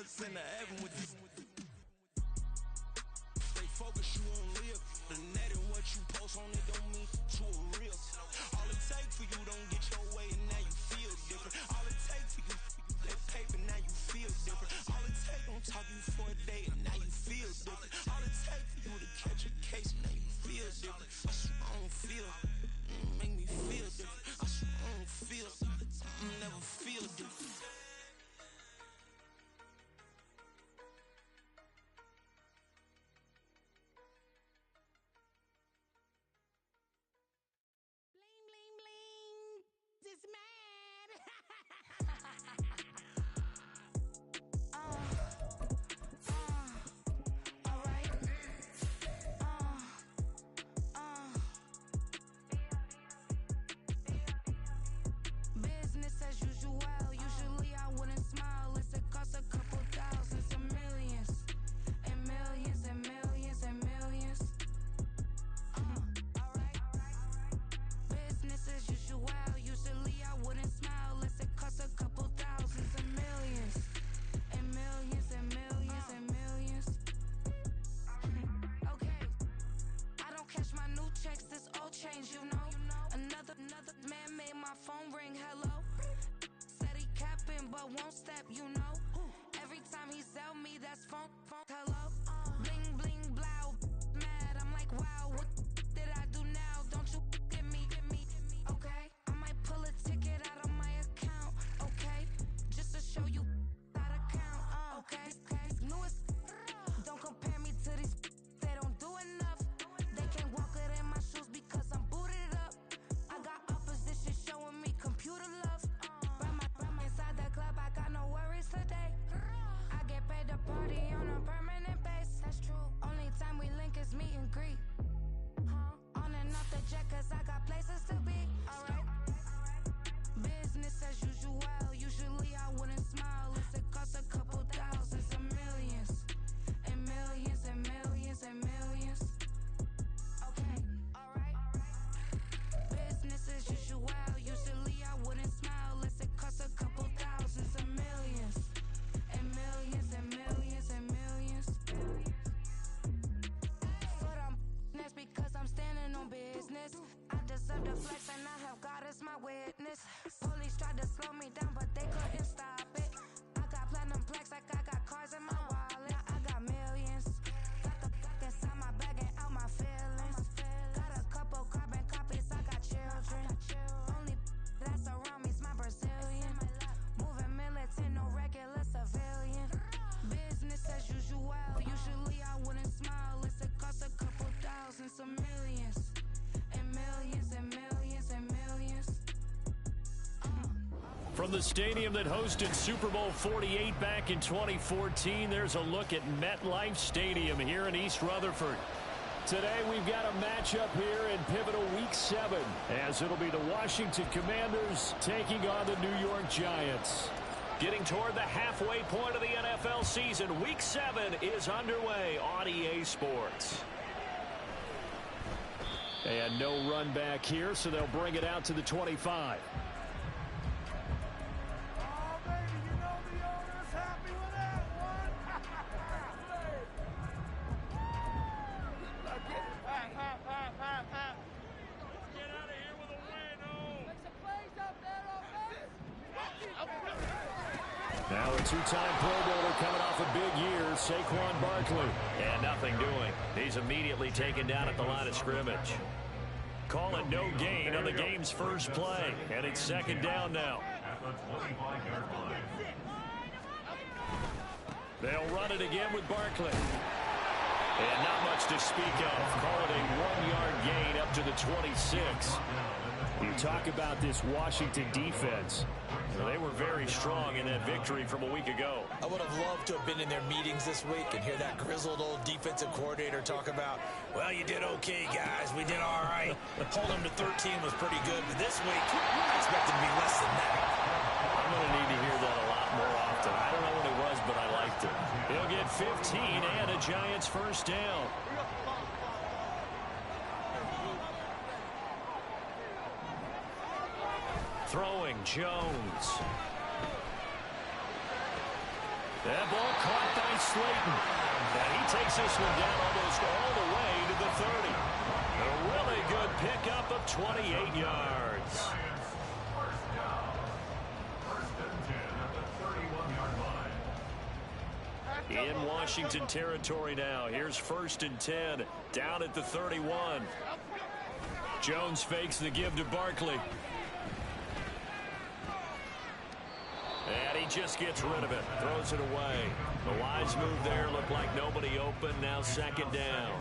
send to heaven with this. Stay focused, you won't live. The net and what you post on it don't mean you a real. All it take for you don't get your way and now you feel different. All it take for you that paper, now you feel different. All it take don't talk you for a day and now you feel different. All it take for you to catch a case, now you feel different. I swear I don't feel, make me feel different. I swear I don't feel, I'll never feel different. Is mad. All right. Business as usual. Usually I wouldn't smile. It's it costs a couple thousands and millions, and millions and millions and millions. All right. Business as usual. Usually I wouldn't smile unless it costs a couple thousands and millions, and millions and millions and millions. Okay, I don't cash my new checks, this old change, you know. Another man made my phone ring, hello. Said he capping but won't step, you know. Every time he sell me, that's phone, hello. Bling bling blow, mad, I'm like wow, what did I do now? Don't you get me, okay? I might pull a ticket out of my account, okay? Just to show you how to count, okay? Newest, don't compare me to these, they don't do enough. They can't walk it in my shoes because I'm booted up. I got opposition showing me computer love. Run inside the club, I got no worries today. I get paid to party on a permanent base. That's true. Only time we link is meet and greet. On and off the jet, cause I got places to be. Alright. Business as usual. Usually I wouldn't smile unless it costs a couple thousands and millions, and millions and millions and millions. Okay, alright. Business as usual. Usually I wouldn't smile unless it costs a couple thousands and millions, and millions and millions and millions. Foot on business because I'm standing on business. I deserve the flex and I have God as my witness. Police tried to slow me down but they couldn't stop it. I got platinum plaques like I got cars in my wallet. I got millions. Got the fuck inside my bag and out my feelings. Got a couple carbon copies, I got children. Only that's around me's my Brazilian. Moving militant, no regular civilian. Business as usual. Usually I wouldn't smile unless it costs a couple thousands of millions, and millions and millions and millions. From the stadium that hosted Super Bowl 48 back in 2014, there's a look at MetLife Stadium here in East Rutherford. Today we've got a matchup here in pivotal Week 7, as it'll be the Washington Commanders taking on the New York Giants. Getting toward the halfway point of the NFL season, Week 7 is underway on EA Sports. And no run back here, so they'll bring it out to the 25. Now a two-time Pro Bowler coming off a big year, Saquon Barkley. And nothing doing. He's immediately taken down at the line of scrimmage. Call it no gain on the game's first play, and it's second down now. They'll run it again with Barkley. And not much to speak of. Call it a 1-yard gain up to the 26. You talk about this Washington defense. They were very strong in that victory from a week ago. I would have loved to have been in their meetings this week and hear that grizzled old defensive coordinator talk about, well, you did okay, guys. We did all right. Holding them to 13 was pretty good. But this week, I expected to be less than that. I'm going to need to hear that a lot more often. I don't know what it was, but I liked it. He'll get 15 and a Giants first down. Throwing Jones. That ball caught by Slayton. And he takes this one down almost all the way to the 30. A really good pickup of 28 yards. In Washington territory now. Here's 1st and 10. Down at the 31. Jones fakes the give to Barkley. And he just gets rid of it. Throws it away. The wise move there. Looked like nobody open. Now 2nd down.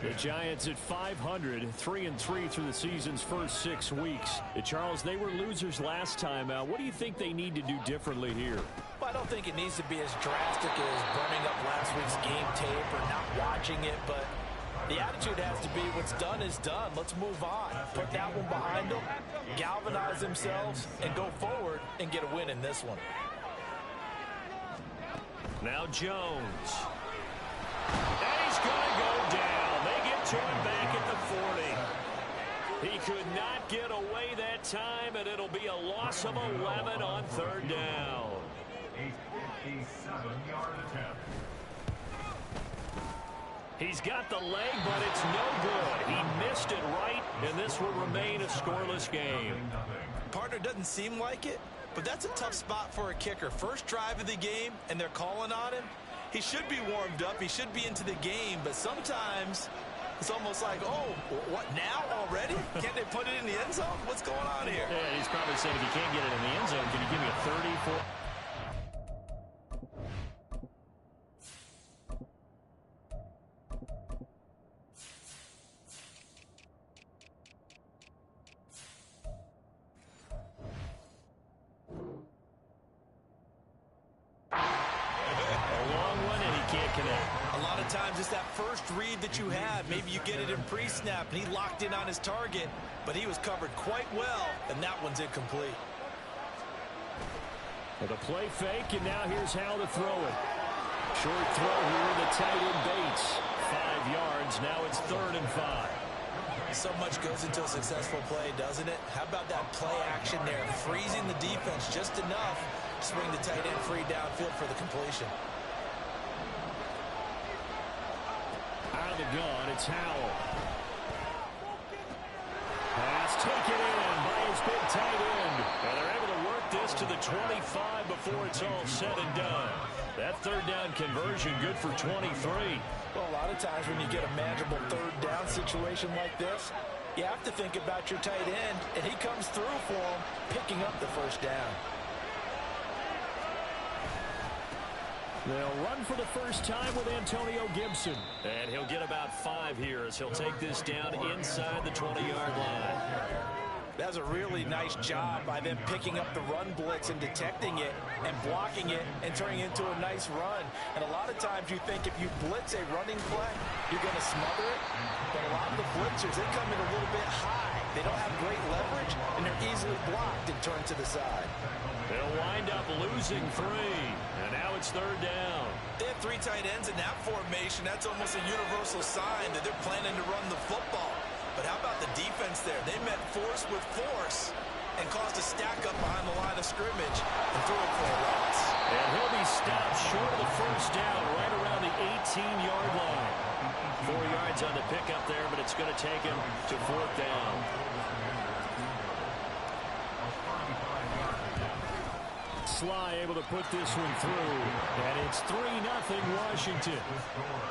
The Giants at 500, 3-3 through the season's first 6 weeks. Charles, they were losers last time out. What do you think they need to do differently here? Well, I don't think it needs to be as drastic as burning up last week's game tape or not watching it, but the attitude has to be what's done is done. Let's move on. Put that one behind them, galvanize themselves, and go forward and get a win in this one. Now Jones. And he's going to go down. They get to him back at the 40. He could not get away that time, and it'll be a loss of 11 on 3rd down. A 57-yard attempt. He's got the leg, but it's no good. He missed it right, and this will remain a scoreless game. Partner, doesn't seem like it, but that's a tough spot for a kicker. First drive of the game, and they're calling on him. He should be warmed up. He should be into the game, but sometimes it's almost like, oh, what, now already? Can't they put it in the end zone? What's going on here? Yeah, he's probably saying, if you can't get it in the end zone, can you give me a 30 for... Times it's that first read that you have. Maybe you get it in pre-snap, and he locked in on his target, but he was covered quite well, and that one's incomplete. Well, the play fake, and now here's how to throw it. Short throw here, the tight end Bates. 5 yards, now it's 3rd and 5. So much goes into a successful play, doesn't it? How about that play action there? Freezing the defense just enough to swing the tight end free downfield for the completion. Out of the gun, it's Howell. Pass taken in by his big tight end. And they're able to work this to the 25 before it's all said and done. That 3rd down conversion good for 23. Well, a lot of times when you get a manageable 3rd down situation like this, you have to think about your tight end, and he comes through for him, picking up the 1st down. They'll run for the first time with Antonio Gibson. And he'll get about 5 here as he'll take this down inside the 20-yard line. That's a really nice job by them picking up the run blitz and detecting it and blocking it and turning it into a nice run. And a lot of times you think if you blitz a running play, you're going to smother it. But a lot of the blitzers, they come in a little bit high. They don't have great leverage, and they're easily blocked and turned to the side. They'll wind up losing 3. And now it's 3rd down. They have 3 tight ends in that formation. That's almost a universal sign that they're planning to run the football. But how about the defense there? They met force with force and caused a stack up behind the line of scrimmage and threw it for a loss. And he'll be stopped short of the 1st down right around the 18-yard line. 4 yards on the pickup there, but it's going to take him to 4th down. Sly able to put this one through, and it's 3-0 Washington.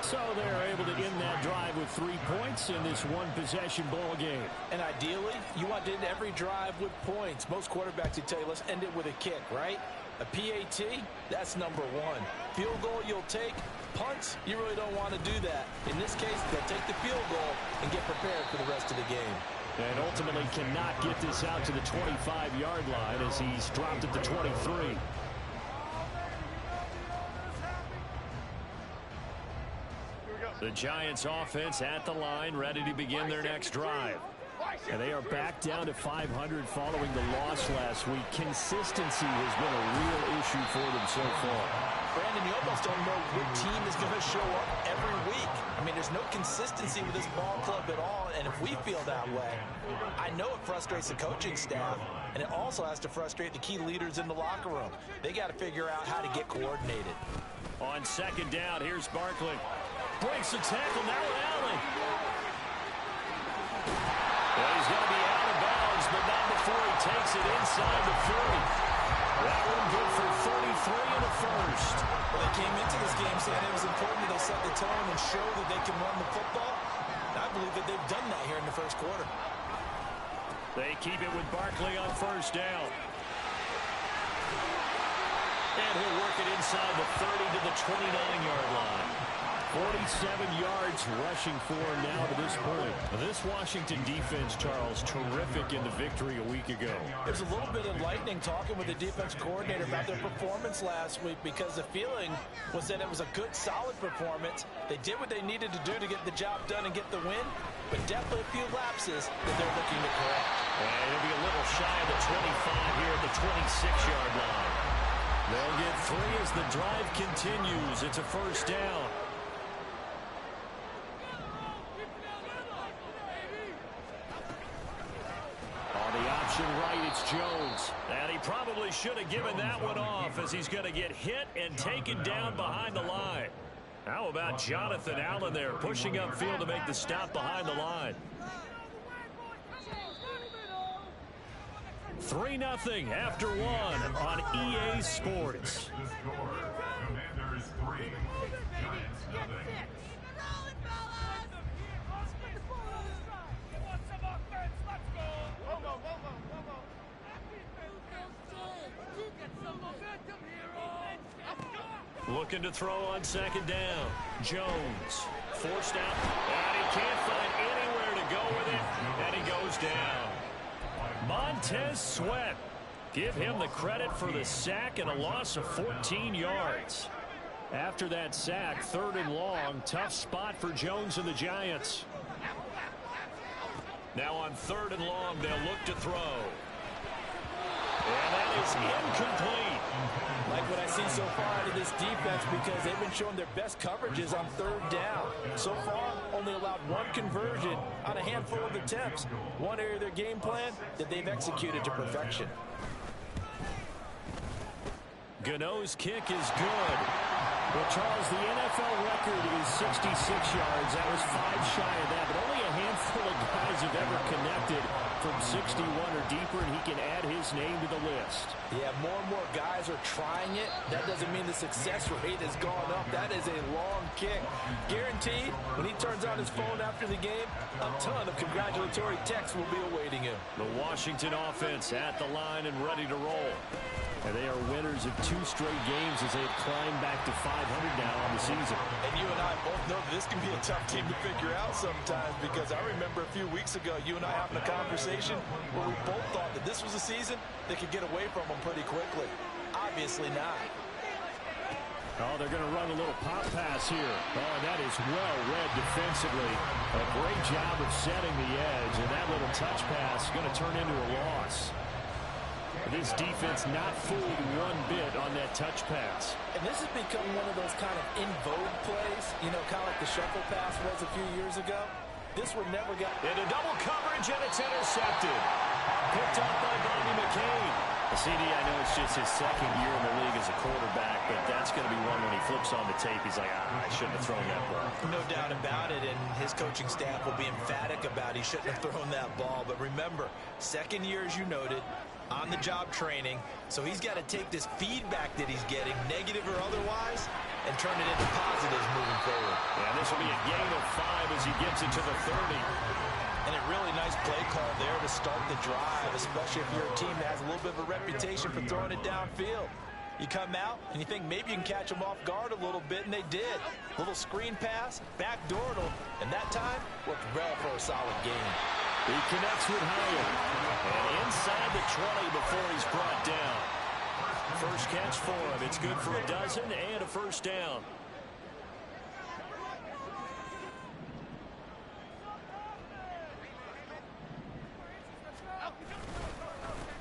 So they're able to end that drive with 3 points in this one-possession ball game. And ideally, you want to end every drive with points. Most quarterbacks would tell you, let's end it with a kick, right? A PAT, that's number 1. Field goal you'll take. Punts, you really don't want to do that. In this case, they'll take the field goal and get prepared for the rest of the game. And ultimately cannot get this out to the 25-yard line as he's dropped at the 23. The Giants offense at the line, ready to begin their next drive. And they are back down to 500 following the loss last week. Consistency has been a real issue for them so far. Brandon, you almost don't know what team is going to show up every week. I mean, there's no consistency with this ball club at all, and if we feel that way, I know it frustrates the coaching staff, and it also has to frustrate the key leaders in the locker room. They got to figure out how to get coordinated. On second down, here's Barkley. Breaks the tackle, now Allen. Well, he's going to be out of bounds, but not before he takes it inside the 40. That one good for 33 in the first. Well, they came into this game saying it was important that they set the tone and show that they can run the football. And I believe that they've done that here in the first quarter. They keep it with Barkley on first down. And he'll work it inside the 30 to the 29-yard line. 47 yards rushing for him now to this point. This Washington defense, Charles, terrific in the victory a week ago. There's a little bit of lightning talking with the defense coordinator about their performance last week because the feeling was that it was a good, solid performance. They did what they needed to do to get the job done and get the win, but definitely a few lapses that they're looking to correct. And it'll be a little shy of the 25 here at the 26-yard line. They'll get 3 as the drive continues. It's a first down. On the option right, it's Jones. And he probably should have given that one off as he's going to get hit and taken down behind the line. How about Jonathan Allen there pushing upfield to make the stop behind the line? 3-0 after 1 on EA Sports. Commanders 3, Giants 0. Looking to throw on second down. Jones forced out, and he can't find anywhere to go with it, and he goes down. Montez Sweat. Give him the credit for the sack and a loss of 14 yards. After that sack, 3rd and long, tough spot for Jones and the Giants. Now on 3rd and long, they'll look to throw. And that is incomplete. Like what I see so far out of this defense because they've been showing their best coverages on 3rd down. So far, only allowed 1 conversion on a handful of attempts. One area of their game plan that they've executed to perfection. Gano's kick is good. Well, Charles, the NFL record is 66 yards. That was 5 shy of that, but only a handful of guys have ever connected from 61 or deeper, and he can add his name to the list. Yeah, more and more guys are trying it. That doesn't mean the success rate has gone up. That is a long kick. Guaranteed, when he turns on his phone after the game, a ton of congratulatory texts will be awaiting him. The Washington offense at the line and ready to roll. And they are winners of 2 straight games as they've climbed back to 500 now on the season. And you and I both know this can be a tough team to figure out sometimes because I remember a few weeks ago you and I having a conversation where we both thought that this was a season that could get away from them pretty quickly. Obviously not. Oh, they're going to run a little pop pass here. Oh, that is well read defensively. A great job of setting the edge, and that little touch pass is going to turn into a loss. This defense not fooled one bit on that touch pass. And this has become one of those kind of in vogue plays, you know, kind of like the shuffle pass was a few years ago. This one never got into double coverage, and it's intercepted. Picked up by Bobby McCain. CD, I know it's just his 2nd year in the league as a quarterback, but that's going to be one when he flips on the tape, he's like, I shouldn't have thrown that ball. No doubt about it, and his coaching staff will be emphatic about he shouldn't have thrown that ball. But remember, 2nd year, as you noted, on-the-job training, so he's got to take this feedback that he's getting, negative or otherwise, and turn it into positives moving forward. Yeah, this will be a gain of 5 as he gets it to the 30. And a really nice play call there to start the drive, especially if you're a team that has a little bit of a reputation for throwing it downfield. You come out, and you think maybe you can catch them off guard a little bit, and they did. Little screen pass, backdoored them, and that time worked well for a solid gain. He connects with Hyatt. And inside the 20 before he's brought down. First catch for him. It's good for a dozen and a first down.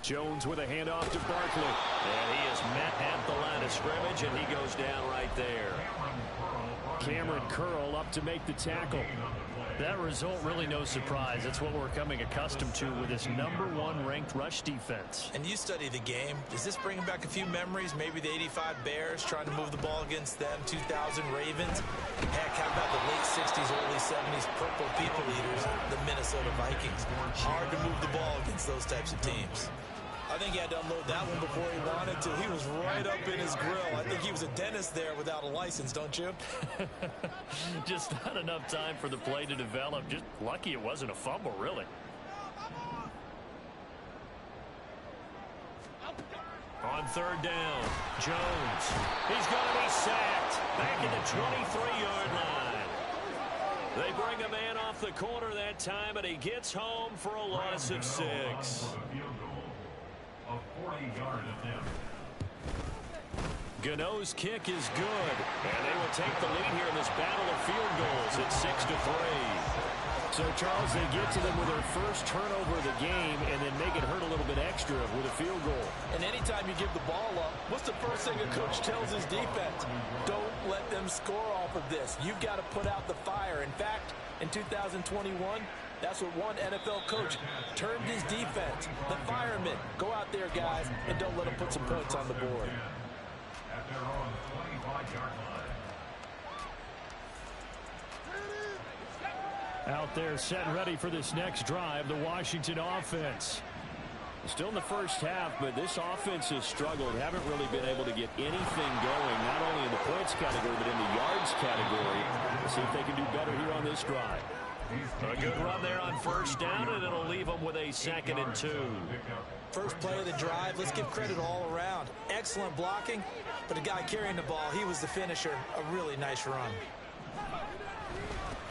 Jones with a handoff to Barkley. And he is met at the line of scrimmage, and he goes down right there. Cameron Curl up to make the tackle. That result really no surprise. That's what we're coming accustomed to with this #1 ranked rush defense. And you study the game. Does this bring back a few memories? Maybe the '85 Bears trying to move the ball against them, 2000 Ravens. Heck, how about the late '60s, early '70s Purple People Eaters, the Minnesota Vikings? Hard to move the ball against those types of teams. I think he had to unload that one before he wanted to. He was right up in his grill. I think he was a dentist there without a license, don't you? Just not enough time for the play to develop. Just lucky it wasn't a fumble, really. On third down, Jones. He's going to be sacked. Back at the 23-yard line. They bring a man off the corner that time, and he gets home for a loss of 6. Gano's kick is good, and they will take the lead here in this battle of field goals at 6-3. So, Charles, they get to them with their first turnover of the game and then make it hurt a little bit extra with a field goal. And anytime you give the ball up, what's the first thing a coach tells his defense? Don't let them score off of this. You've got to put out the fire. In fact, in 2021, that's what one NFL coach termed his defense. The firemen. Go out there, guys, and don't let them put some points on the board. At their own 25-yard line. Out there set ready for this next drive, the Washington offense. Still in the first half, but this offense has struggled. Haven't really been able to get anything going, not only in the points category, but in the yards category. We'll see if they can do better here on this drive. A good run there on first down, and it'll leave them with a 2nd and 2. First play of the drive, let's give credit all around. Excellent blocking, but the guy carrying the ball, he was the finisher. A really nice run.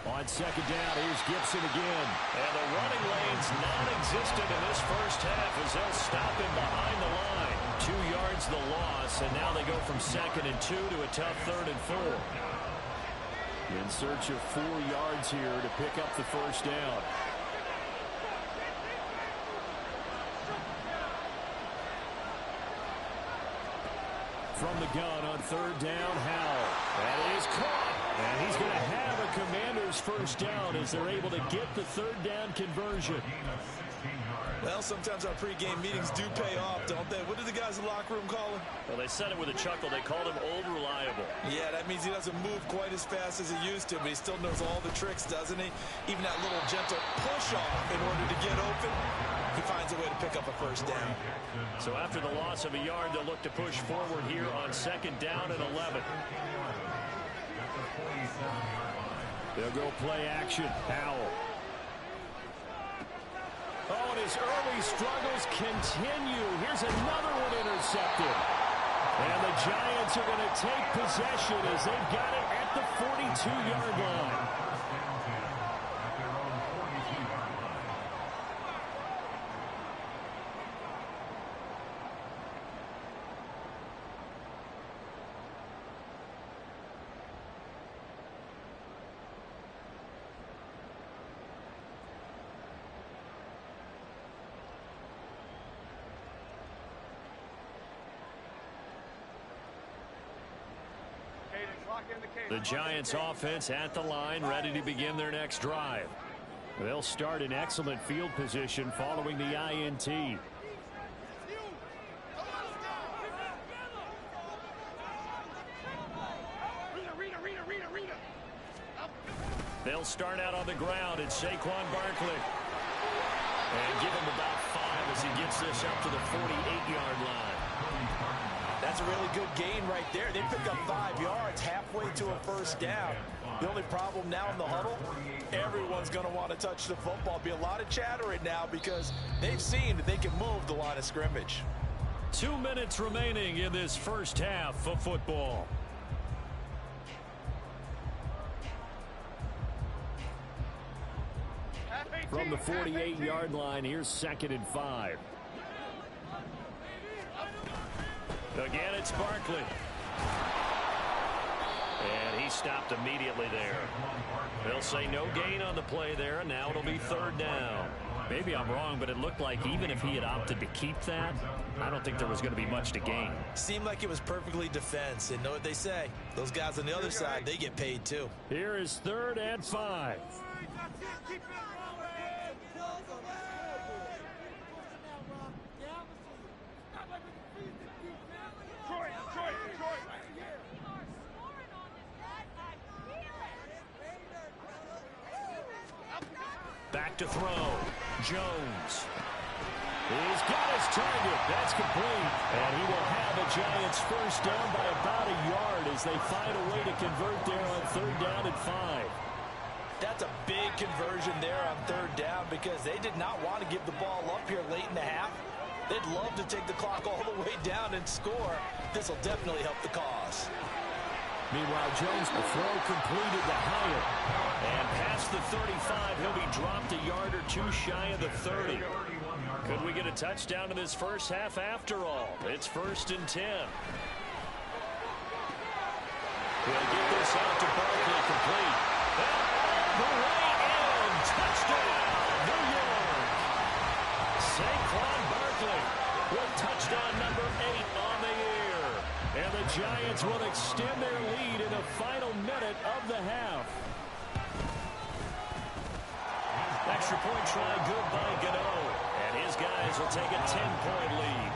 On second down, here's Gibson again. And the running lane's non-existent in this first half as they'll stop him behind the line. 2 yards the loss, and now they go from 2nd and 2 to a tough 3rd and 4. In search of 4 yards here to pick up the first down. From the gun on 3rd down, Howell. That is caught. And he's going to have a Commander's first down as they're able to get the 3rd down conversion. Well, sometimes our pregame meetings do pay off, don't they? What did the guys in the locker room call him? Well, they said it with a chuckle. They called him Old Reliable. Yeah, that means he doesn't move quite as fast as he used to, but he still knows all the tricks, doesn't he? Even that little gentle push-off in order to get open, he finds a way to pick up a first down. So after the loss of a yard, they'll look to push forward here on 2nd down and 11. They'll go play action. Howell. Oh, and his early struggles continue. Here's another one intercepted. And the Giants are going to take possession as they've got it at the 42-yard line. The Giants offense at the line, ready to begin their next drive. They'll start in excellent field position following the INT. They'll start out on the ground at Saquon Barkley. And give him about 5 as he gets this up to the 48-yard line. That's a really good gain right there. They pick up 5 yards halfway to a first down. The only problem now in the huddle, everyone's going to want to touch the football. Be a lot of chattering now because they've seen that they can move the line of scrimmage. 2 minutes remaining in this first half of football. From the 48-yard line, here's 2nd and 5. Again, it's Barkley. And he stopped immediately there. They'll say no gain on the play there, and now it'll be 3rd down. Maybe I'm wrong, but it looked like even if he had opted to keep that, I don't think there was going to be much to gain. Seemed like it was perfectly defense. And know what they say? Those guys on the other side, they get paid too. Here is 3rd and 5. Back to throw. Jones. He's got his target. That's complete. And he will have the Giants first down by about a yard as they find a way to convert there on 3rd down and 5. That's a big conversion there on 3rd down because they did not want to give the ball up here late in the half. They'd love to take the clock all the way down and score. This will definitely help the cause. Meanwhile, Jones, the throw completed to Hyatt. And past the 35, he'll be dropped a yard or two shy of the 30. Could we get a touchdown in this first half after all? It's 1st and 10. He'll get this out to Barkley, complete. And the way in, touchdown, New York. Saquon Barkley with touchdown number 8 on the year. And the Giants will extend their lead in the final minute of the half. Extra point try good by Gano. And his guys will take a 10-point lead.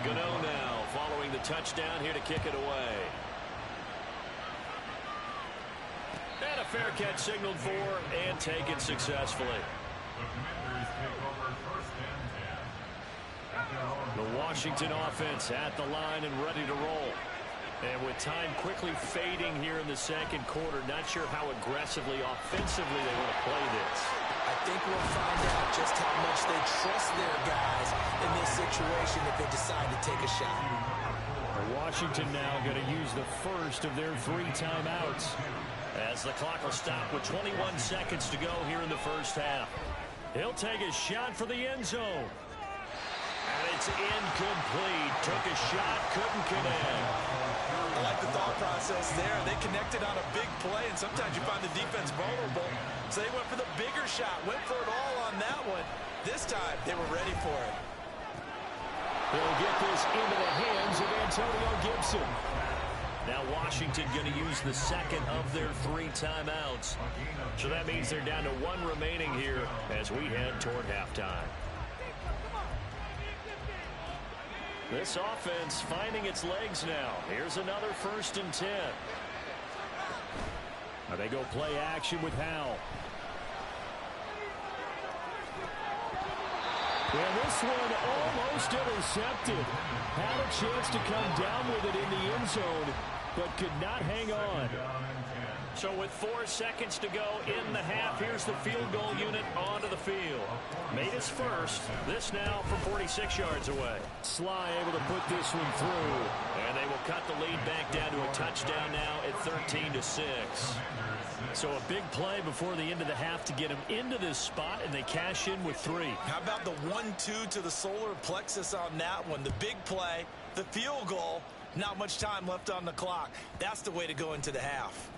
Gano now following the touchdown here to kick it away. And a fair catch signaled for and taken successfully. The Washington offense at the line and ready to roll. And with time quickly fading here in the second quarter, not sure how aggressively, offensively they want to play this. I think we'll find out just how much they trust their guys in this situation if they decide to take a shot. Washington now going to use the first of their 3 timeouts. As the clock will stop with 21 seconds to go here in the first half. He'll take a shot for the end zone. And it's incomplete. Took a shot, couldn't connect. I like the thought process there. They connected on a big play, and sometimes you find the defense vulnerable. So they went for the bigger shot, went for it all on that one. This time, they were ready for it. They'll get this into the hands of Antonio Gibson. Now Washington going to use the second of their 3 timeouts. So that means they're down to 1 remaining here as we head toward halftime. This offense finding its legs now. Here's another 1st and 10. Now they go play action with Howell. And this one almost intercepted. Had a chance to come down with it in the end zone, but could not hang on. So with 4 seconds to go in the half, here's the field goal unit onto the field. Made his first. This now from 46 yards away. Sly able to put this one through. And they will cut the lead back down to a touchdown now at 13-6. So a big play before the end of the half to get him into this spot, and they cash in with 3. How about the 1-2 to the solar plexus on that one? The big play, the field goal, not much time left on the clock. That's the way to go into the half.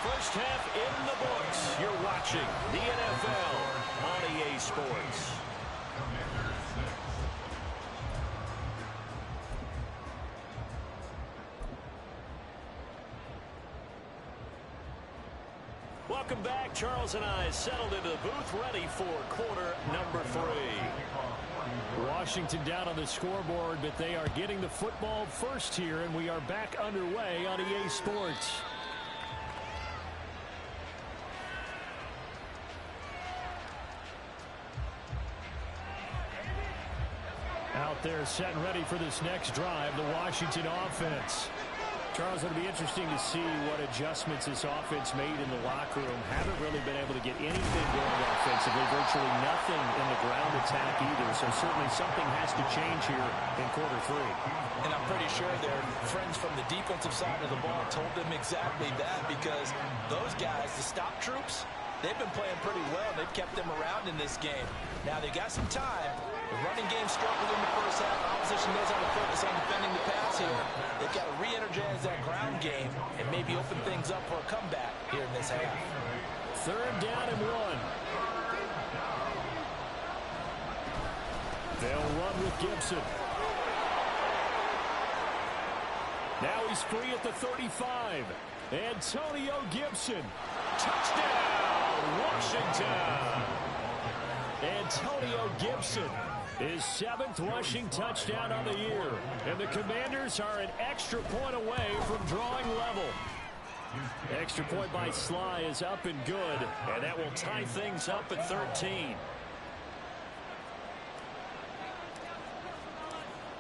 First half in the books. You're watching the NFL on EA Sports. Welcome back. Charles and I settled into the booth, ready for quarter number 3. Washington down on the scoreboard, but they are getting the football first here, and we are back underway on EA Sports. Out there set and ready for this next drive, the Washington offense. Charles, it'll be interesting to see what adjustments this offense made in the locker room. Haven't really been able to get anything going offensively, virtually nothing in the ground attack either. So certainly something has to change here in quarter 3. And I'm pretty sure their friends from the defensive side of the ball told them exactly that, because those guys, the stop troops, they've been playing pretty well. They've kept them around in this game. Now they got some time, The running game struggled in the first half. Opposition knows how to focus on defending the pass here. They've got to re-energize that ground game and maybe open things up for a comeback here in this half. 3rd down and 1. They'll run with Gibson. Now he's free at the 35. Antonio Gibson. Touchdown, Washington. Antonio Gibson, his 7th rushing touchdown on the year. And the Commanders are an extra point away from drawing level. Extra point by Sly is up and good, and that will tie things up at 13.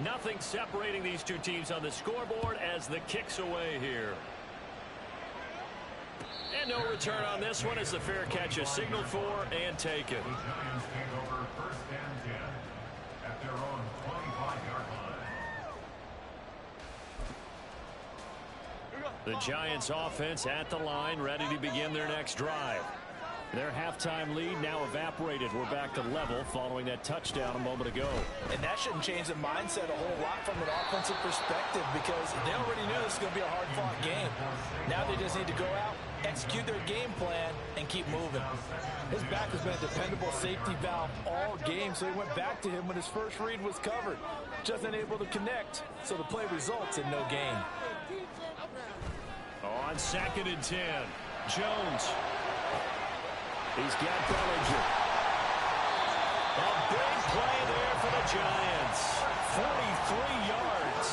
Nothing separating these two teams on the scoreboard as the kick's away here. And no return on this one as the fair catch is signaled for and taken. The Giants take over 1st and 10 at their own 25-yard line. The Giants offense at the line, ready to begin their next drive. Their halftime lead now evaporated. We're back to level following that touchdown a moment ago. And that shouldn't change the mindset a whole lot from an offensive perspective because they already knew this was going to be a hard-fought game. Now they just need to go out, execute their game plan, and keep moving. His back has been a dependable safety valve all game, so he went back to him when his first read was covered. Just unable to connect, so the play results in no gain. On 2nd and 10, Jones. He's got Bellinger. A big play there for the Giants. 43 yards.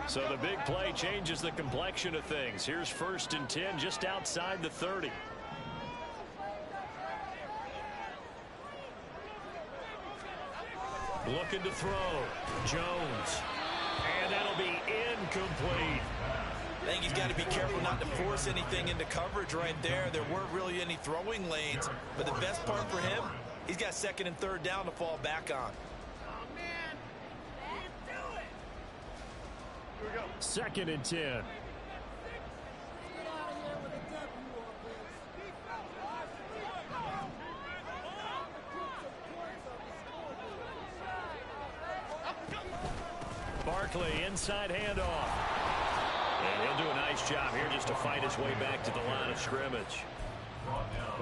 So the big play changes the complexion of things. Here's 1st and 10 just outside the 30. Looking to throw. Jones. And that'll be incomplete. I think he's got to be careful not to force anything into coverage right there. There weren't really any throwing lanes. But the best part for him, he's got 2nd and 3rd down to fall back on. 2nd and 10. Barkley, inside handoff. And he'll do a nice job here just to fight his way back to the line of scrimmage.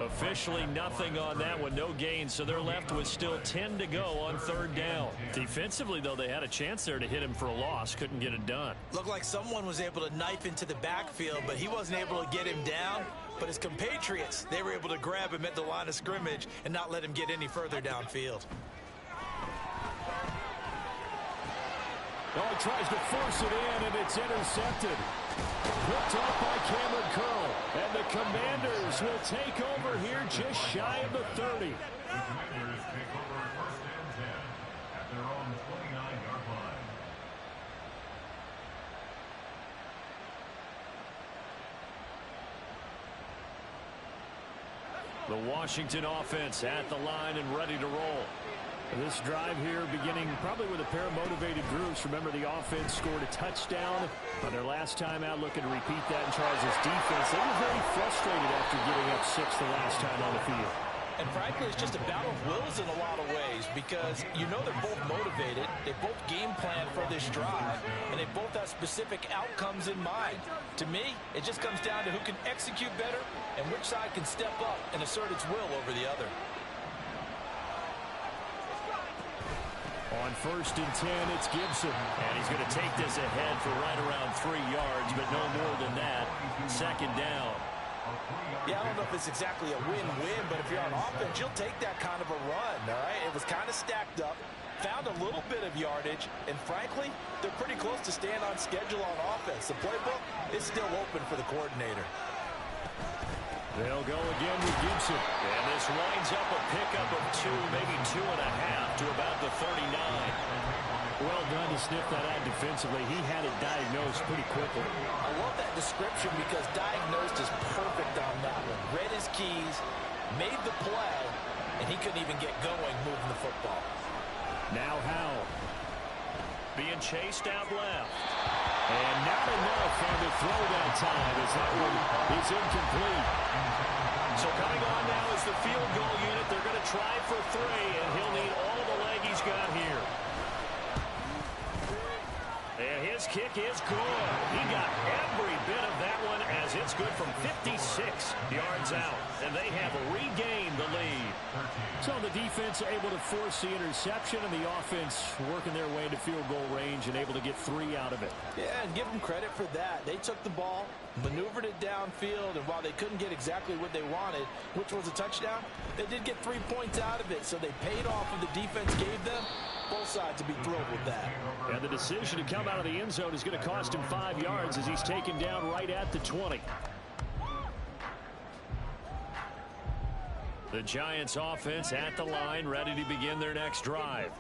Officially nothing on that one, no gain, so they're left with still 10 to go on 3rd down. Defensively, though, they had a chance there to hit him for a loss, couldn't get it done. Looked like someone was able to knife into the backfield, but he wasn't able to get him down. But his compatriots, they were able to grab him at the line of scrimmage and not let him get any further downfield. Oh, he tries to force it in, and it's intercepted. Picked off by Cameron Curl. And the Commanders will take over here just shy of the 30. The Commanders take over 1st and 10 at their own 29-yard line. The Washington offense at the line and ready to roll. This drive here beginning probably with a pair of motivated groups. Remember, the offense scored a touchdown on their last time out, looking to repeat that in Charles' defense. They were very frustrated after giving up 6 the last time on the field. And frankly, it's just a battle of wills in a lot of ways because you know they're both motivated, they both game plan for this drive, and they both have specific outcomes in mind. To me, it just comes down to who can execute better and which side can step up and assert its will over the other. On 1st and 10, it's Gibson. And he's going to take this ahead for right around 3 yards, but no more than that. 2nd down. Yeah, I don't know if it's exactly a win-win, but if you're on offense, you'll take that kind of a run, all right? It was kind of stacked up, found a little bit of yardage, and frankly, they're pretty close to staying on schedule on offense. The playbook is still open for the coordinator. They'll go again with Gibson. And this winds up a pickup of 2, maybe 2.5 to about the 39. Well done to sniff that out defensively. He had it diagnosed pretty quickly. I love that description because diagnosed is perfect on that one. Read his keys, made the play, and he couldn't even get going moving the football. Now Howell being chased out left. And not enough on the throw that time as that one is incomplete. So coming on now is the field goal unit. They're going to try for 3, and he'll need all the leg he's got here. And his kick is good. He got every bit of that one as it's good from 56 yards out. And they have regained the lead. So the defense able to force the interception, and the offense working their way to field goal range and able to get 3 out of it. Yeah, and give them credit for that. They took the ball, maneuvered it downfield, and while they couldn't get exactly what they wanted, which was a touchdown, they did get 3 points out of it. So they paid off what the defense gave them. Both sides to be thrilled with that. And the decision to come out of the end zone is going to cost him 5 yards as he's taken down right at the 20. The Giants offense at the line, ready to begin their next drive.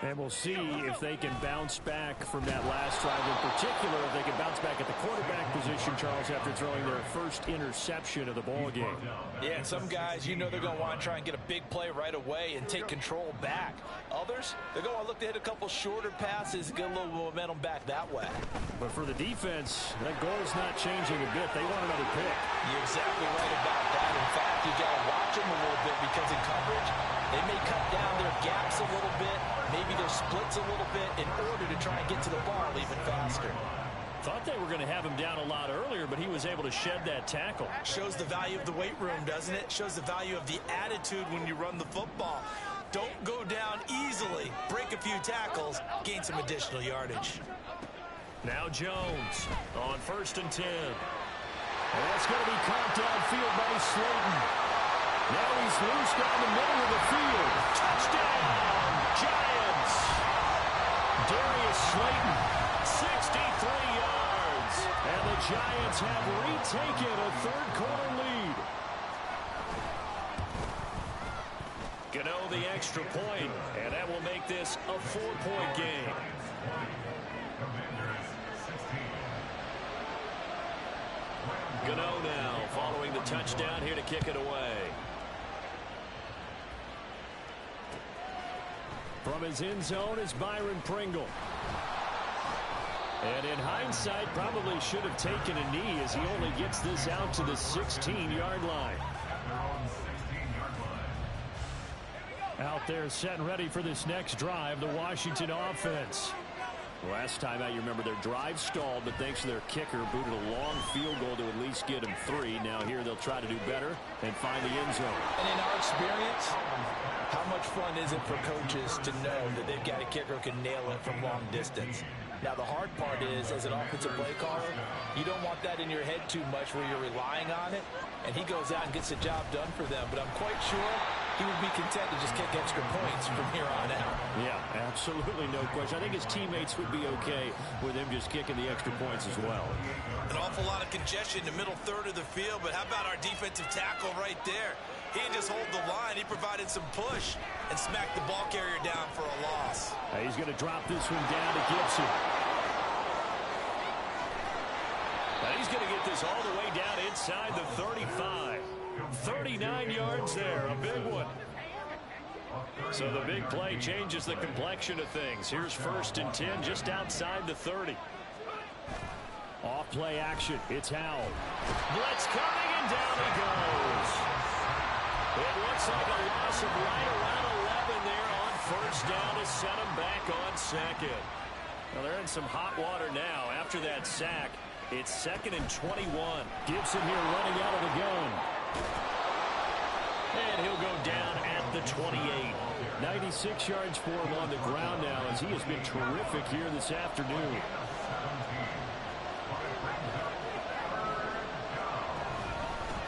And we'll see if they can bounce back from that last drive. In particular, if they can bounce back at the quarterback position, Charles, after throwing their first interception of the ball game. Yeah, and some guys, you know they're going to want to try and get a big play right away and take control back. Others, they're going to look to hit a couple shorter passes and get a little momentum back that way. But for the defense, that goal is not changing a bit. They want another pick. You're exactly right about that. In fact, you got to watch them a little bit because in coverage, they may cut down their gaps a little bit, maybe their splits a little bit in order to try and get to the ball even faster. Thought they were going to have him down a lot earlier, but he was able to shed that tackle. Shows the value of the weight room, doesn't it? Shows the value of the attitude when you run the football. Don't go down easily. Break a few tackles, gain some additional yardage. Now Jones on 1st and 10. And that's going to be caught downfield by Slayton. Now he's loose down the middle of the field. Touchdown, Giants. Darius Slayton, 63 yards. And the Giants have retaken a third-quarter lead. Gano the extra point, and that will make this a 4-point game. Gano now following the touchdown here to kick it away. From his end zone is Byron Pringle. And in hindsight, probably should have taken a knee as he only gets this out to the 16-yard line. Out there set and ready for this next drive, the Washington offense. Last time out, you remember their drive stalled, but thanks to their kicker, booted a long field goal to at least get him 3. Now here they'll try to do better and find the end zone. And in our experience, how much fun is it for coaches to know that they've got a kicker who can nail it from long distance? Now, the hard part is, as an offensive play caller, you don't want that in your head too much where you're relying on it, and he goes out and gets the job done for them. But I'm quite sure he would be content to just kick extra points from here on out. Yeah, absolutely no question. I think his teammates would be okay with him just kicking the extra points as well. An awful lot of congestion in the middle third of the field, but how about our defensive tackle right there? He didn't just hold the line. He provided some push and smacked the ball carrier down for a loss. He's going to drop this one down to Gibson. He's going to get this all the way down inside the 35. 39 yards there, a big one. So the big play changes the complexion of things. Here's 1st and 10 just outside the 30. Off play action, it's Howell. Blitz coming, and down he goes. It looks like a loss of right around 11 there on 1st down to set him back on 2nd. Well, they're in some hot water now after that sack. It's 2nd and 21. Gibson here running out of the gun. And he'll go down at the 28. 96 yards for him on the ground now as he has been terrific here this afternoon.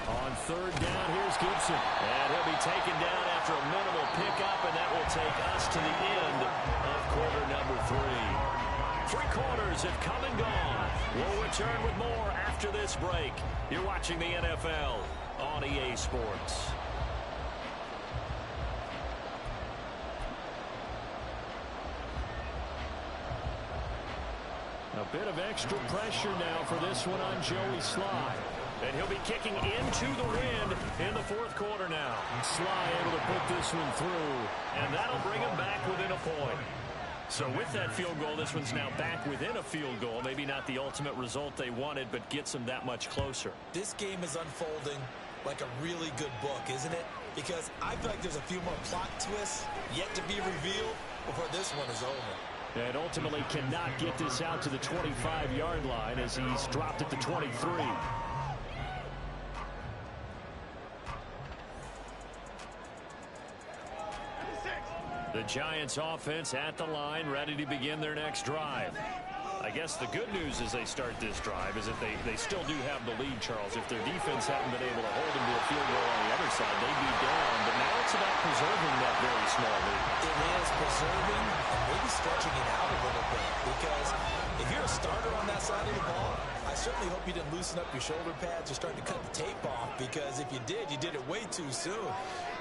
On 3rd down, here's Gibson. And he'll be taken down after a minimal pickup, and that will take us to the end of quarter number 3. 3 quarters have come and gone. We'll return with more after this break. You're watching the NFL on EA Sports. A bit of extra pressure now for this one on Joey Sly. And he'll be kicking into the wind in the 4th quarter now. Sly able to put this one through. And that'll bring him back within a point. So with that field goal, this one's now back within a field goal. Maybe not the ultimate result they wanted, but gets them that much closer. This game is unfolding like a really good book, isn't it? Because I feel like there's a few more plot twists yet to be revealed before this one is over. And ultimately cannot get this out to the 25-yard line as he's dropped at the 23. The Giants offense at the line, ready to begin their next drive. I guess the good news as they start this drive is that they still do have the lead, Charles. If their defense hadn't been able to hold them to a field goal on the other side, they'd be down. But now it's about preserving that very small lead. It is preserving and maybe stretching it out a little bit. Because if you're a starter on that side of the ball, I certainly hope you didn't loosen up your shoulder pads or start to cut the tape off. Because if you did it way too soon.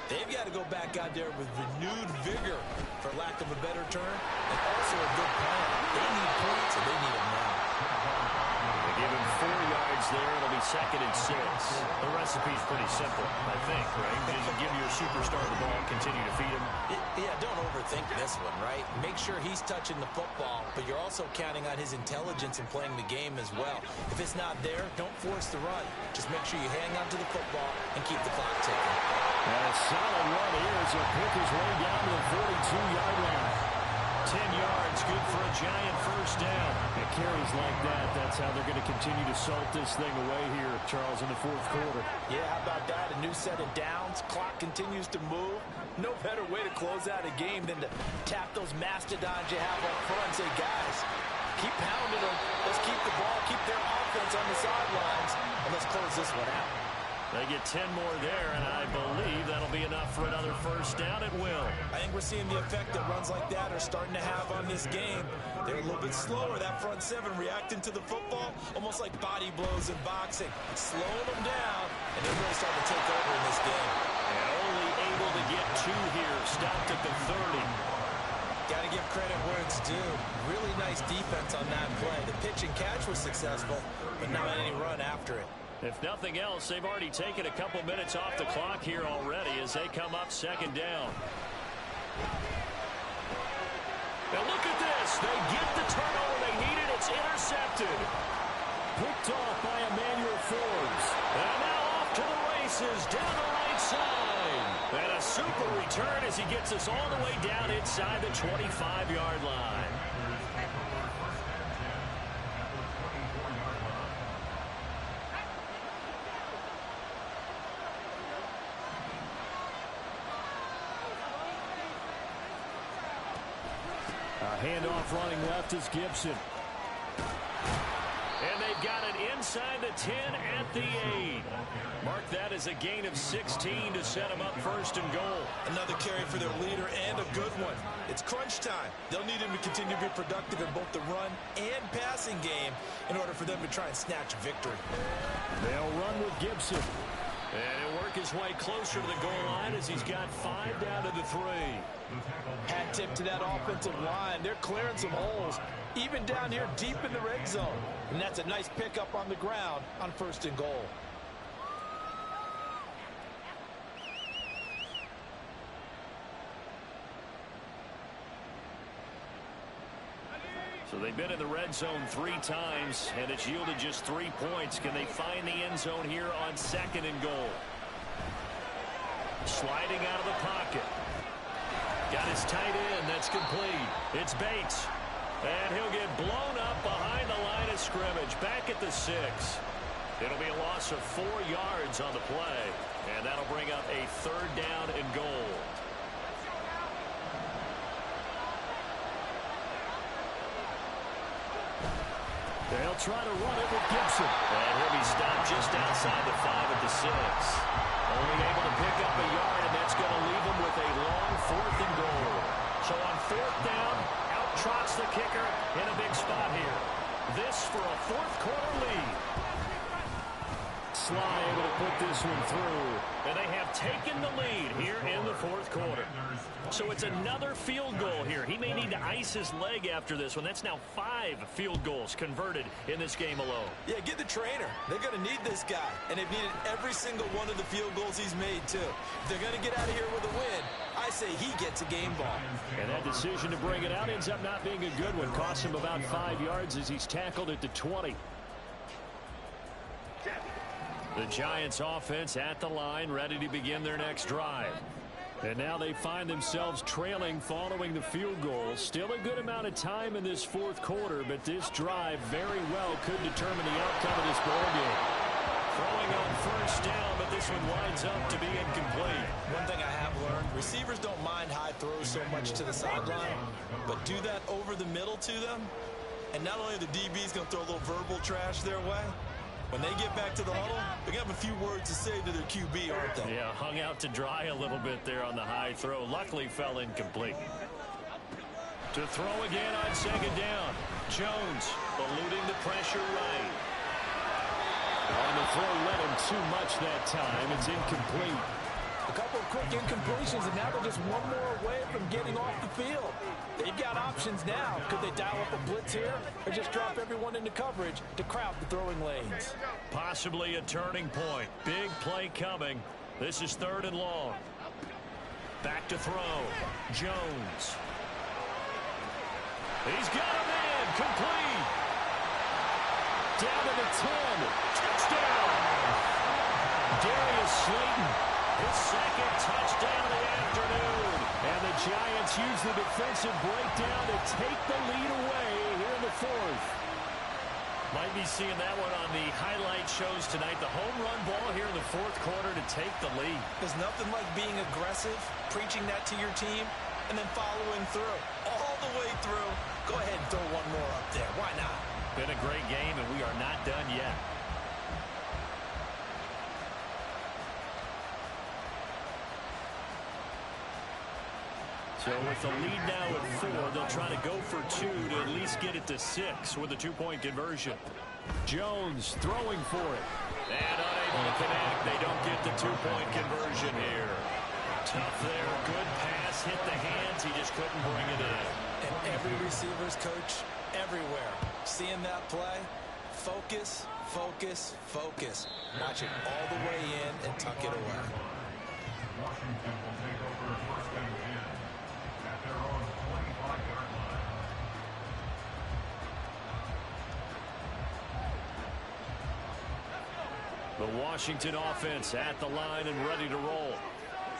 They've got to go back out there with renewed vigor, for lack of a better term, and also a good plan. They need points, and they need them now. They give him 4 yards there. It'll be 2nd and 6. The recipe's pretty simple, I think, right? Just give your superstar the ball, continue to feed him. Yeah, don't overthink this one, right? Make sure he's touching the football, but you're also counting on his intelligence in playing the game as well. If it's not there, don't force the run. Just make sure you hang on to the football and keep the clock ticking. And a solid run here as he'll pick his way down to the 42-yard line. 10 yards, good for a Giant first down. It carries like that. That's how they're going to continue to salt this thing away here, Charles, in the 4th quarter. Yeah, how about that? A new set of downs. Clock continues to move. No better way to close out a game than to tap those mastodons you have up front and say, guys, keep pounding them. Let's keep the ball, keep their offense on the sidelines, and let's close this one out. They get 10 more there, and I believe that'll be enough for another first down at will. I think we're seeing the effect that runs like that are starting to have on this game. They're a little bit slower, that front 7 reacting to the football, almost like body blows in boxing. It's slowing them down, and they're really starting to take over in this game. And only able to get 2 here, stopped at the 30. Got to give credit where it's due. Really nice defense on that play. The pitch and catch was successful, but not any run after it. If nothing else, they've already taken a couple minutes off the clock here already as they come up 2nd down. Now look at this. They get the turnover they needed. It's intercepted. Picked off by Emmanuel Forbes. And now off to the races down the right side. And a super return as he gets us all the way down inside the 25-yard line. Handoff running left is Gibson. And they've got it inside the 10 at the 8. Mark that as a gain of 16 to set them up 1st and goal. Another carry for their leader and a good one. It's crunch time. They'll need him to continue to be productive in both the run and passing game in order for them to try and snatch a victory. They'll run with Gibson. And he'll work his way closer to the goal line as he's got 5 down to the 3. Hat tip to that offensive line. They're clearing some holes, even down here deep in the red zone. And that's a nice pickup on the ground on 1st and goal. So they've been in the red zone 3 times, and it's yielded just 3 points. Can they find the end zone here on 2nd and goal? Sliding out of the pocket. Got his tight end. That's complete. It's Bates. And he'll get blown up behind the line of scrimmage. Back at the 6. It'll be a loss of 4 yards on the play. And that'll bring up a 3rd down and goal. They'll try to run it with Gibson. And he'll be stopped just outside the 5 at the 6. Only able to pick up a yard, and that's going to leave him with a long 4th and goal. So on 4th down, out trots the kicker in a big spot here. This for a 4th quarter lead. Sly able to put this one through. And they have taken the lead here in the 4th quarter. So it's another field goal here. He may need to ice his leg after this one. That's now 5 field goals converted in this game alone. Yeah, get the trainer. They're going to need this guy. And they've needed every single one of the field goals he's made, too. If they're going to get out of here with a win, ice say he gets a game ball. And that decision to bring it out ends up not being a good one. Costs him about 5 yards as he's tackled at the 20. The Giants offense at the line, ready to begin their next drive. And now they find themselves trailing following the field goal. Still a good amount of time in this fourth quarter, but this drive very well could determine the outcome of this ball game. Throwing on first down, but this one winds up to be incomplete. One thing I have learned, receivers don't mind high throws so much to the sideline, but do that over the middle to them, and not only are the DBs going to throw a little verbal trash their way, when they get back to the huddle, they're going to have a few words to say to their QB, aren't they? Yeah, hung out to dry a little bit there on the high throw. Luckily fell incomplete. To throw again on second down. Jones eluding the pressure right. On the throw led him too much that time. It's incomplete. A couple of quick incompletions, and now they're just one more away from getting off the field. They've got options now. Could they dial up a blitz here or just drop everyone into coverage to crowd the throwing lanes? Possibly a turning point. Big play coming. This is 3rd and long. Back to throw. Jones. He's got a man. Complete. Down to the 10. Touchdown. Darius Slayton. His second touchdown of the afternoon. And the Giants use the defensive breakdown to take the lead away here in the 4th. Might be seeing that one on the highlight shows tonight. The home run ball here in the 4th quarter to take the lead. There's nothing like being aggressive, preaching that to your team, and then following through. All the way through. Go ahead and throw one more up there. Why not? Been a great game, and we are not done yet. So with the lead now at 4, they'll try to go for 2 to at least get it to 6 with a 2-point conversion. Jones throwing for it. And unable to connect. They don't get the 2-point conversion here. Tough there. Good pass. Hit the hands. He just couldn't bring it in. And every receiver's coach everywhere. Seeing that play, focus, focus, focus. Watch it all the way in and tuck it away. Washington will take over 1st and 10 at their own 25-yard line. The Washington offense at the line and ready to roll.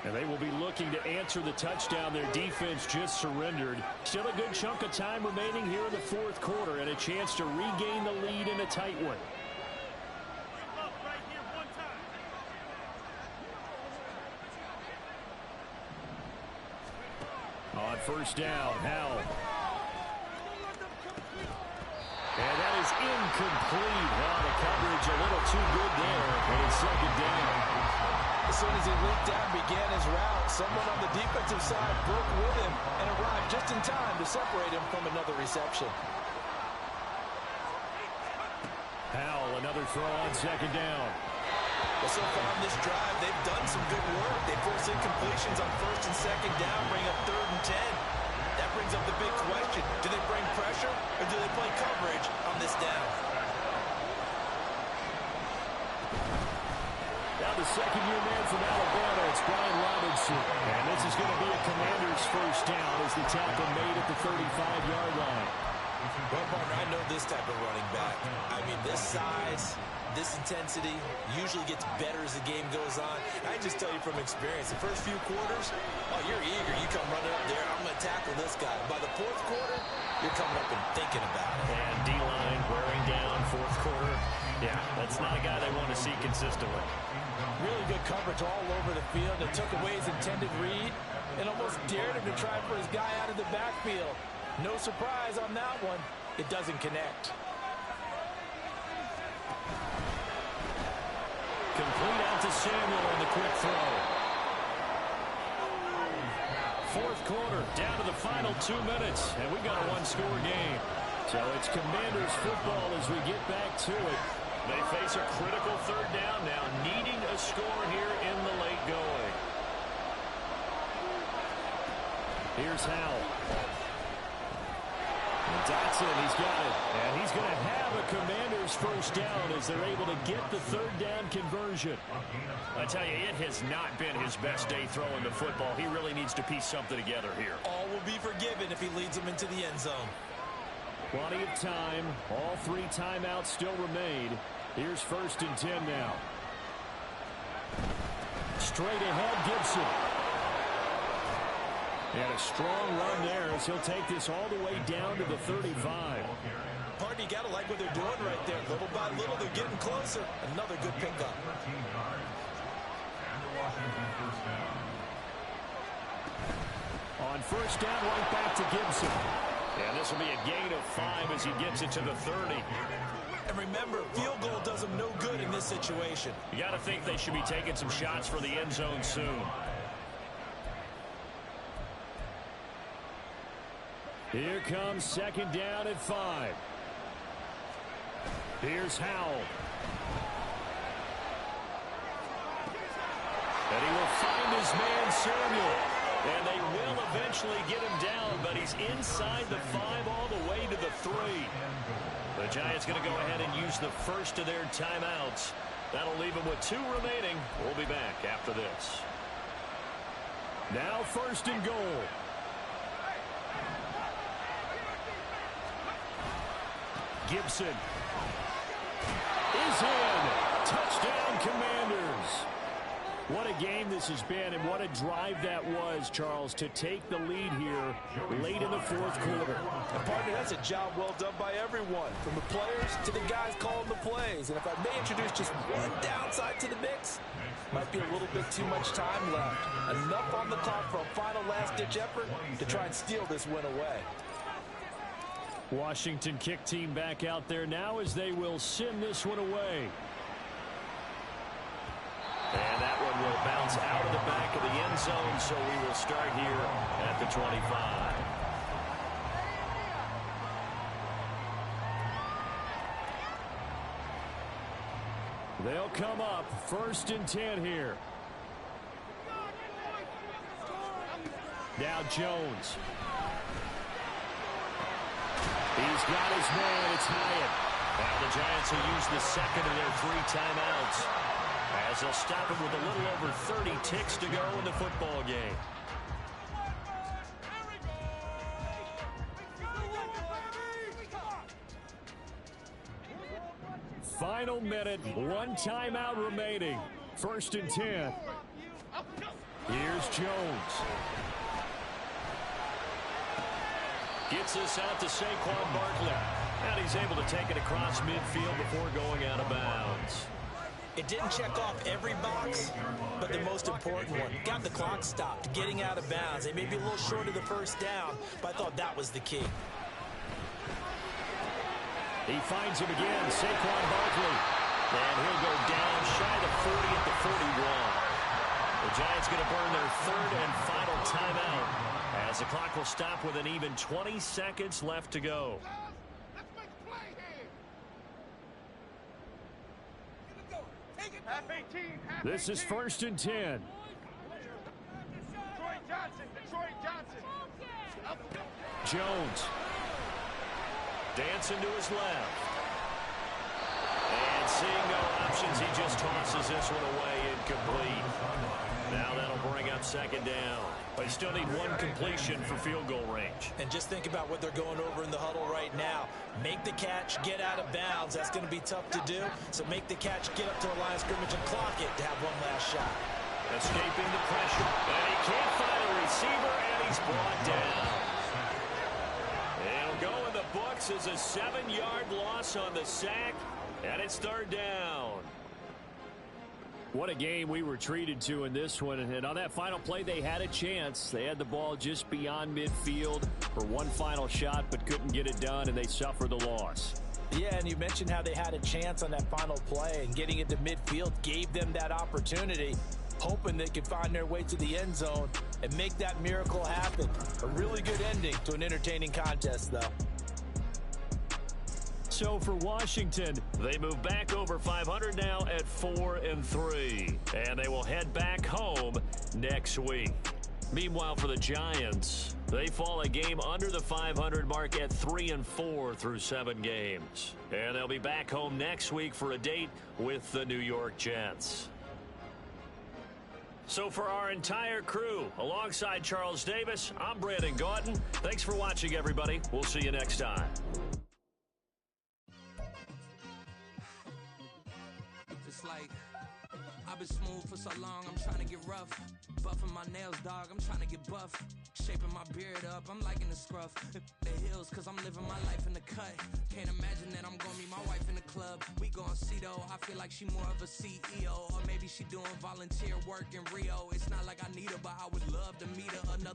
And they will be looking to answer the touchdown their defense just surrendered. Still a good chunk of time remaining here in the 4th quarter and a chance to regain the lead in a tight one. On first down, Howell. And that is incomplete. Well, the coverage a little too good there, and it's 2nd down. As soon as he leaped down, began his route, someone on the defensive side broke with him and arrived just in time to separate him from another reception. Howell, another throw on 2nd down. Well, so far on this drive, they've done some good work. They force incompletions on 1st and 2nd down, bring up 3rd and 10. That brings up the big question. Do they bring pressure or do they play coverage on this down? Now the second-year man from Alabama, it's Brian Robinson. And this is going to be a Commander's first down as the tackle made at the 35-yard line. Well, partner, I know this type of running back. I mean, this size, this intensity usually gets better as the game goes on. I just tell you from experience, the first few quarters, oh, you're eager. You come running up there, I'm going to tackle this guy. By the 4th quarter, you're coming up and thinking about it. And D-line wearing down 4th quarter. Yeah, that's not a guy they want to see consistently. Really good coverage all over the field. It took away his intended read and almost dared him to try for his guy out of the backfield. No surprise on that one. It doesn't connect. Complete out to Samuel on the quick throw. 4th quarter, down to the final 2 minutes, and we got a 1-score game. So it's Commanders football as we get back to it. They face a critical 3rd down now, needing a score here in the late going. Here's Howell. Dotson, he's got it. And he's going to have a Commanders first down as they're able to get the third down conversion. I tell you, it has not been his best day throwing the football. He really needs to piece something together here. All will be forgiven if he leads them into the end zone. Plenty of time. All 3 timeouts still remain. Here's 1st and 10 now. Straight ahead, Gibson. And a strong run there as he'll take this all the way down to the 35. Partner, you got to like what they're doing right there. Little by little, they're getting closer. Another good pickup. On first down, right back to Gibson. And this will be a gain of 5 as he gets it to the 30. And remember, field goal does them no good in this situation. You got to think they should be taking some shots for the end zone soon. Here comes 2nd down at 5. Here's Howell. And he will find his man Samuel. And they will eventually get him down, but he's inside the 5 all the way to the 3. The Giants going to go ahead and use the first of their timeouts. That'll leave them with 2 remaining. We'll be back after this. Now 1st and goal. Gibson is in. Touchdown, Commanders. What a game this has been, and what a drive that was, Charles, to take the lead here late in the 4th quarter. And partner, that's a job well done by everyone, from the players to the guys calling the plays. And if I may introduce just one downside to the mix, might be a little bit too much time left. Enough on the clock for a final last-ditch effort to try and steal this win away. Washington kick team back out there now as they will send this one away. And that one will bounce out of the back of the end zone, so we will start here at the 25. They'll come up 1st and 10 here. Now Jones. He's got his man. It's Hyatt. Now the Giants will use the second of their 3 timeouts, as they'll stop him with a little over 30 ticks to go in the football game. Final minute, 1 timeout remaining. 1st and 10. Here's Jones. Gets this out to Saquon Barkley. And he's able to take it across midfield before going out of bounds. It didn't check off every box, but the most important one. Got the clock stopped, getting out of bounds. They may be a little short of the first down, but I thought that was the key. He finds him again, Saquon Barkley. And he'll go down shy of 40 at the 41. The Giants going to burn their 3rd and final timeout, as the clock will stop with an even 20 seconds left to go. This is 1st and 10. Jones. Dancing to his left. And seeing no options, he just tosses this one away, incomplete. Now that'll bring up 2nd down. They still need 1 completion for field goal range. And just think about what they're going over in the huddle right now. Make the catch, get out of bounds. That's going to be tough to do. So make the catch, get up to the line of scrimmage, and clock it to have 1 last shot. Escaping the pressure. And he can't find a receiver, and he's brought down. It'll go in the books as a 7-yard loss on the sack, and it's 3rd down. What a game we were treated to in this one. And on that final play, they had a chance. They had the ball just beyond midfield for 1 final shot, but couldn't get it done, and they suffered the loss. Yeah, and you mentioned how they had a chance on that final play, and getting it to midfield gave them that opportunity, hoping they could find their way to the end zone and make that miracle happen. A really good ending to an entertaining contest, though. So for Washington, they move back over 500 now at 4-3. And they will head back home next week. Meanwhile, for the Giants, they fall a game under the 500 mark at 3-4 through 7 games. And they'll be back home next week for a date with the New York Jets. So for our entire crew, alongside Charles Davis, I'm Brandon Gaudin. Thanks for watching, everybody. We'll see you next time. It's like I've been smooth for so long, I'm trying to get rough. Buffing my nails, dog, I'm trying to get buff. Shaping my beard up, I'm liking the scruff. The hills, cause I'm living my life in the cut. Can't imagine that I'm gonna meet my wife in the club. We gon' see though, I feel like she more of a CEO. Or maybe she doing volunteer work in Rio. It's not like I need her, but I would love to meet her. Another